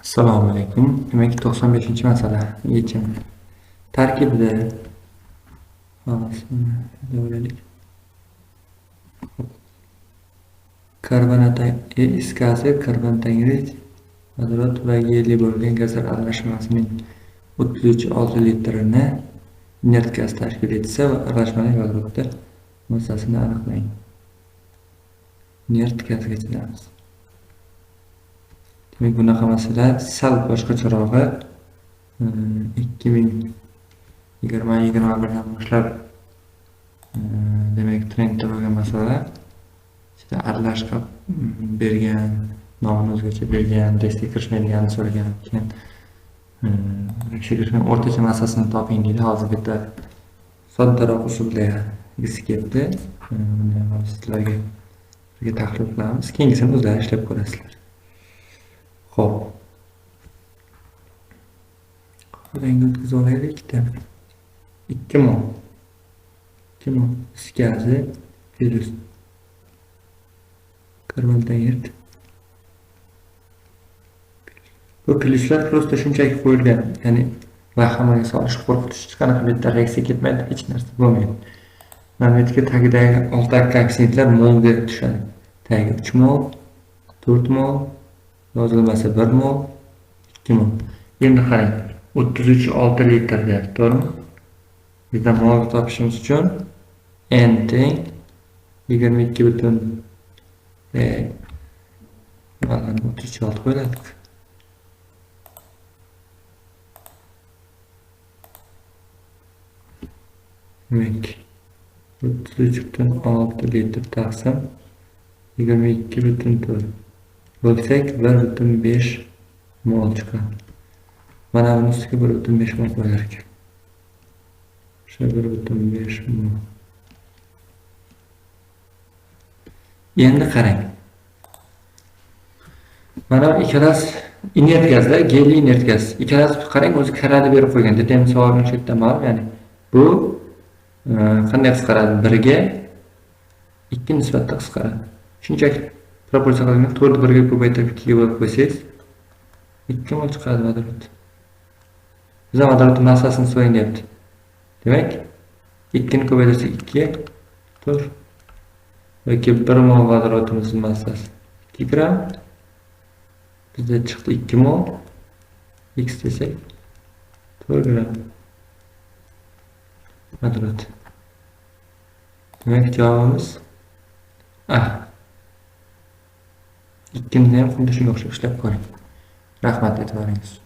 Assalomu alaykum. Demak, 95-masala yechim. Tarkibida karbonat is gazi, karbon tangrid, vodorod va gelli bo'lgan gazlar aralashmasining 33,6 litrini inert gaz tashkil etsa va aralashmaning vodorodda massasini aniqlang. Inert gazga chizamiz. Demak, bunaqa masala sal boshqacharog'i 2020-21dan boshlab demak trendda bo'lgan masala ichida aralashma bergan, nomini o'zgacha bergan, testga kirishmaydiganini so'ragan. Keyin kirishgan o'rtacha massasini toping deydi. Hozir bitta soddaroq usulda gisi ketdi. Sizlarga tahlil qilamiz. Keyingisini o'zlari ishlab ko'rasizlar. Xo'p. Rang o'tkazib olaylik. 2 mol. 2 mol is gazi plus karbon tangrid. Bu plyuslar просто shunchaki qo'yilgan. Ya'ni vahamaga solish, qo'rqitish hech qanaqa bitta reaksiya ketmaydi, hech narsa bo'lmaydi. Magnetika tagidagi oltaki aksentlar molga tushadi. Tagiga 3 mol, 4 mol, yozilmasa 1 mol, 2 mol. Endi qarang, 33,6 litr deyapti, to'g'rimi? Bizda mol topishimiz uchun N teng 22,36 qo'yiladi. Demek 33,6 litr taqsim 22,4 bo'lsak 1,5 mol chiqadi. Mana buni ustiga 1,5 mol qo'yar ekan. O'sha 1,5 mol. Endi qarang. Mana ikkalasi inert gazda, gelli inert gaz. Ikkalasi qarang, o'zi karani berib qo'ygan. Dedim savolni shu yerda ma'lum, ya'ni bu qanday qisqaradi? 1 ga 2 nisbatda qisqaradi. Shunchaki proporsiya qilgan 4 1 ga ko'paytirib 2 ga bo'lib qo'ysangiz 2 mol chiqadi vodorod. Biz vodorod massasini so'rang deyapti. Demak, 2 ni ko'paytirsak 2 4 yoki 1 mol vodorodimizning massasi 2 gram. Bizda chiqdi 2 mol. X desak 4 gram vodorod. Demak, javobimiz A. Ikkini ham xuddi shunga o'xshab ishlab ko'ring. Rahmat e'tiboringiz uchun.